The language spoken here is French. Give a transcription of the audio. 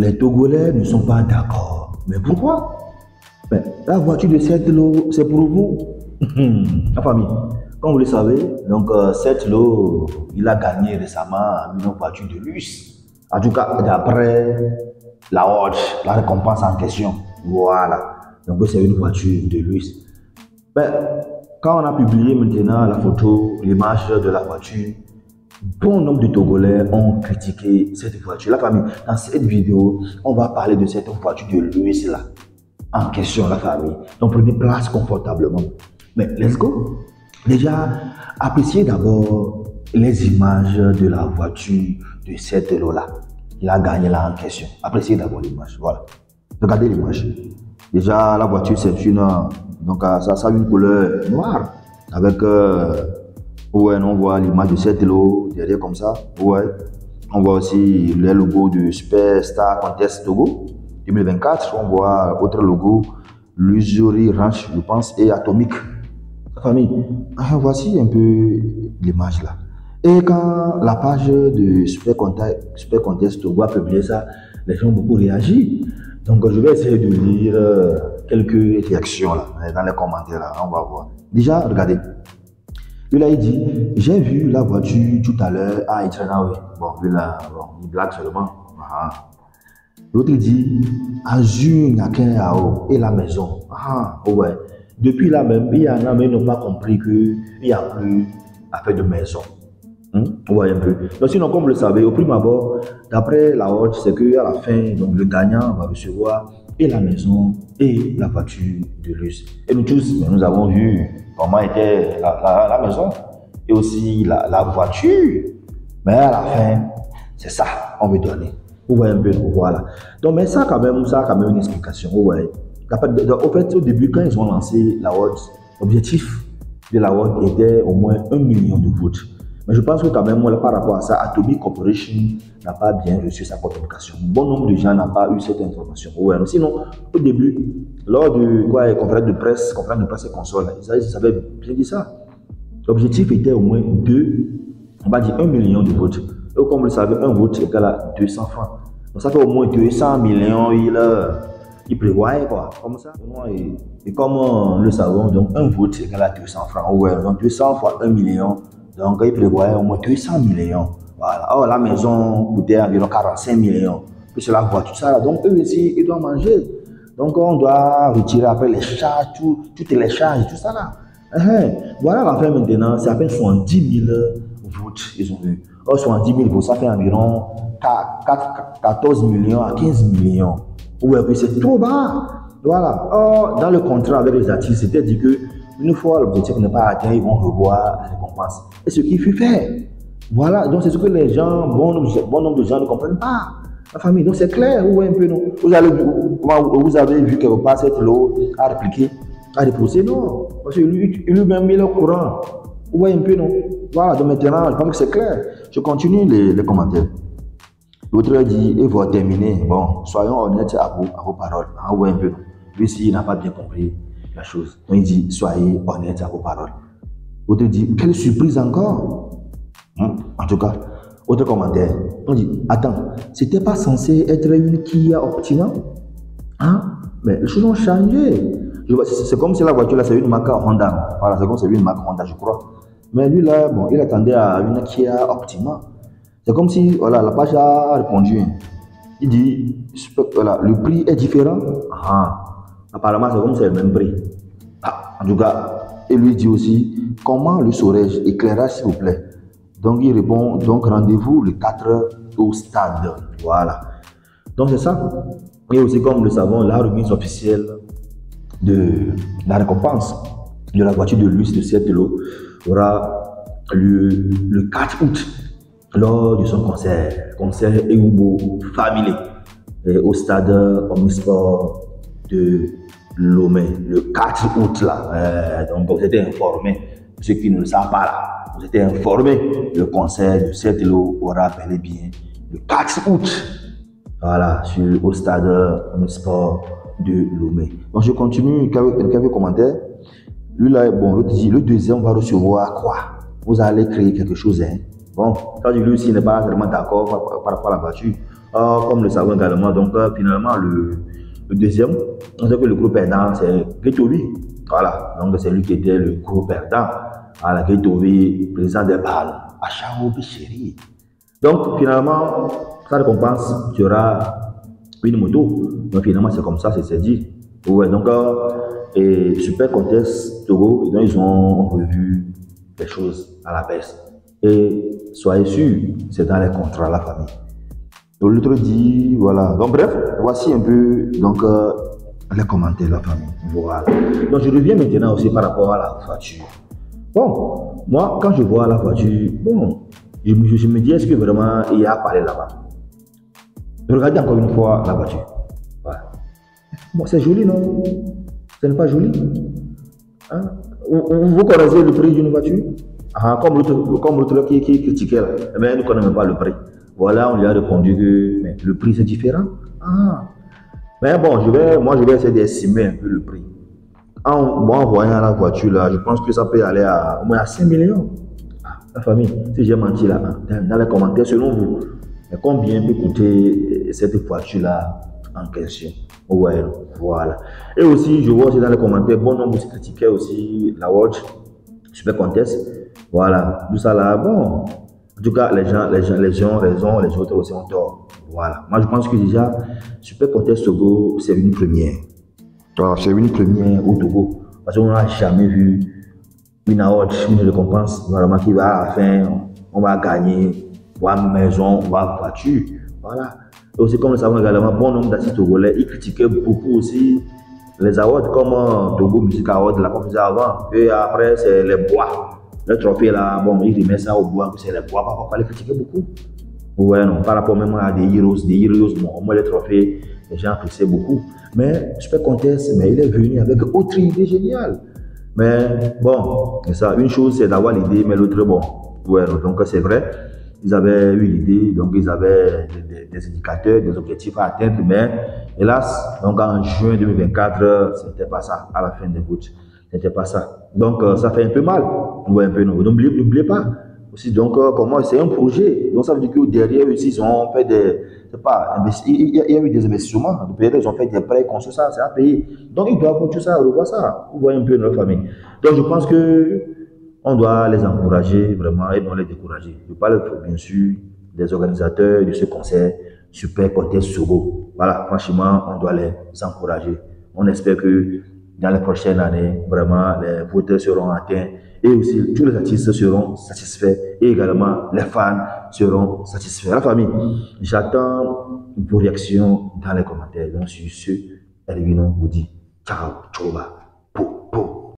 les Togolais ne sont pas d'accord. Mais pourquoi? Mais la voiture de Setlo, c'est pour vous. La famille, comme vous le savez, donc Setlo, il a gagné récemment une voiture de luxe. En tout cas, d'après la Hodge, la récompense en question. Voilà. Donc c'est une voiture de luxe. Ben, quand on a publié maintenant la photo, l'image de la voiture, bon nombre de Togolais ont critiqué cette voiture. La famille, dans cette vidéo, on va parler de cette voiture de luxe là, en question, la famille. Donc prenez place confortablement. Mais let's go. Déjà, appréciez d'abord les images de la voiture de cette là. Il a gagné là en question. Appréciez d'abord l'image. Voilà. Regardez l'image. Déjà, la voiture, c'est une. Donc, ça a une couleur noire. Avec. Ouais, on voit l'image de cette lot derrière comme ça. Ouais. On voit aussi les logos de Superstar Contest Togo 2024. On voit autre logo, Luxury Ranch, je pense, et Atomic. Famille, voici un peu l'image là. Et quand la page de Super Contest Togo a publié ça, les gens ont beaucoup réagi. Donc je vais essayer de lire quelques réactions là, dans les commentaires là, on va voir. Déjà, regardez. Lui là, il dit, j'ai vu la voiture tout à l'heure à Etranawe. Bon, lui là, bon, il blague seulement. L'autre il dit, Azur Nakenao et la maison. Ouais. Depuis là même, il y en a, mais ils n'ont pas compris qu'il n'y a plus affaire de maison. Ouais, un peu. Donc, sinon, comme vous le savez, au prime abord, d'après la Hodge, c'est qu'à la fin, donc, le gagnant va recevoir et la maison et la voiture de luxe. Et nous tous, nous avons vu comment était la maison et aussi la voiture. Mais à la fin, c'est ça qu'on veut donner. Vous voyez un peu, voilà. Donc, mais ça a quand même une explication. Vous voyez. Au fait, au début, quand ils ont lancé la Hodge, l'objectif de la Hodge était au moins 1 million de votes. Mais je pense que quand même, par rapport à ça, Atomic Corporation n'a pas bien reçu sa communication. Bon nombre de gens n'ont pas eu cette information. Ouais, sinon, au début, lors de conférence de presse et console, ils avaient bien dit ça. L'objectif était au moins 1 million de votes. Et comme vous le savez, un vote égale à 200 francs. Donc ça fait au moins 200 millions, il prévoyait quoi, comme ça. Et comme le savons, donc un vote égale à 200 francs. Ouais, donc 200 fois 1 million. Donc, il prévoyait au moins 200 millions. Voilà. Or, la maison coûtait environ 45 millions. Puis la voiture, ça. Donc, eux aussi, ils doivent manger. Donc, on doit retirer après les charges, toutes les charges, tout ça là. Voilà la fin maintenant. C'est à peine 70 000 votes, ils ont eu. Or, 70 000 votes, ça fait environ 14 millions à 15 millions. Ouais, puis c'est trop bas. Voilà. Or, dans le contrat avec les artistes, c'était dit que une fois l'objectif n'est pas atteint, ils vont revoir la récompense. Et ce qui fut fait. Voilà, donc c'est ce que les gens, bon nombre de gens ne comprennent pas. La famille, donc c'est clair, vous voyez un peu, non? Vous avez vu quelque part cette loi à répliquer, à repousser, non? Parce que lui-même, il est au courant. Vous voyez un peu, non? Voilà, donc maintenant, je pense que c'est clair. Je continue les commentaires. L'autre dit, et vous terminer. Bon, soyons honnêtes à vos paroles. Vous voyez un peu, non? Lui, s'il n'a pas bien compris la chose. Donc il dit, soyez honnête à vos paroles. L'autre dit, quelle surprise encore? En tout cas, autre commentaire. On dit, attends, c'était pas censé être une Kia Optima? Mais les choses ont changé. C'est comme si la voiture là, c'est une marque Honda. Voilà, c'est comme si c'est une marque Honda, je crois. Mais lui là, bon, il attendait à une Kia Optima. C'est comme si, voilà, la page a répondu. Il dit, voilà, le prix est différent. Apparemment, c'est comme c'est le même prix. En tout cas, il lui dit aussi, comment le saurais-je? Éclairage, s'il vous plaît. Donc, il répond, donc rendez-vous le 4 au stade. Voilà. Donc, c'est ça. Et aussi, comme nous le savons, la remise officielle de la récompense de la voiture de luxe de Setlo aura lieu le 4 août lors de son concert Eubo Family au stade Omnisport de Lomé, le 4 août là. Donc vous êtes informés, ceux qui ne le savent pas là, vous êtes informés, le concert de Setlo aura bel et bien le 4 août, voilà, au stade Omnisport de Lomé. Donc je continue, quelques commentaires. Lui là, bon, l'autre dit, le deuxième va recevoir quoi? Vous allez créer quelque chose, hein. Bon, quand lui aussi n'est pas vraiment d'accord par rapport à la voiture, Comme le savons également, donc finalement, le deuxième, on sait que le gros perdant, c'est Guetobi. Voilà, donc c'est lui qui était le gros perdant. Voilà, Guetobi, président des balles, Achao Bichiri. Donc finalement, sa récompense sera une moto. Donc finalement, c'est comme ça, c'est dit. Ouais, donc, et Super Contest Togo, donc, ils ont revu les choses à la baisse. Et soyez sûr, c'est dans les contrats, la famille. L'autre dit, voilà. Donc, bref, voici un peu donc, les commentaires de la famille. Voilà. Donc, je reviens maintenant aussi par rapport à la voiture. Bon, moi, quand je vois la voiture, bon, je me dis, est-ce que vraiment il y a à parler là-bas? Regardez encore une fois la voiture. Voilà. Bon, c'est joli, non? Ce n'est pas joli. Hein? Vous connaissez le prix d'une voiture? Ah, comme l'autre qui critiquait là. Mais elle ne connaît même pas le prix. Voilà, on lui a répondu que mais le prix c'est différent. Ah. Mais bon, moi je vais essayer d'estimer un peu le prix. En voyant la voiture là, je pense que ça peut aller à au moins à 5 millions. Ah, la famille, si j'ai menti là, dans les commentaires, selon vous, combien peut coûter cette voiture là en question? Ouais, voilà. Et aussi, je vois aussi dans les commentaires, bon nombre de critiquaient aussi la Watch Super Contest. Voilà, tout ça là, bon. En tout cas, les gens ont raison, les autres aussi ont tort. Voilà. Moi, je pense que déjà, Super Contest Togo, c'est une première. C'est une première au Togo. Parce qu'on n'a jamais vu une award, une récompense, vraiment qui va à la fin, on va gagner, voir maison, voir voiture. Voilà. Et aussi, comme nous savons également, bon nombre d'artistes togolais, ils critiquaient beaucoup aussi les awards comme Togo Music Award, là, comme je disais avant. Et après, c'est les bois. Le trophée là, bon, ils remettent ça au bois, c'est les bois, parfois, les critiquer beaucoup. Ouais, non, par rapport même à des heroes, bon, au moins les trophées, les gens appréciaient beaucoup. Mais Super Contest, mais il est venu avec autre idée géniale. Mais bon, ça, une chose c'est d'avoir l'idée, mais l'autre, bon, ouais, donc c'est vrai, ils avaient eu l'idée, donc ils avaient des indicateurs, des objectifs à atteindre, mais hélas, donc en juin 2024, c'était pas ça, à la fin des votes, c'était pas ça. Donc ça fait un peu mal, ouais, un peu, non, n'oubliez pas. Aussi, donc, comment c'est un projet. Donc, ça veut dire que derrière aussi, ils ont fait des. C'est pas, il y a eu des investissements. Peut-être ils ont fait des prêts, construit ça, c'est à payer. Donc, ils doivent tout ça, revoir ça. Vous voyez un peu notre famille. Donc, je pense que on doit les encourager vraiment et non les décourager. Je parle bien sûr des organisateurs de ce concert Super Contest Sogo. Voilà, franchement, on doit les encourager. On espère que dans les prochaines années, vraiment, les voteurs seront atteints et aussi tous les artistes seront satisfaits et également les fans seront satisfaits. La famille, j'attends vos réactions dans les commentaires. Donc, sur ce, Elvino vous dit ciao, ciao, po, po.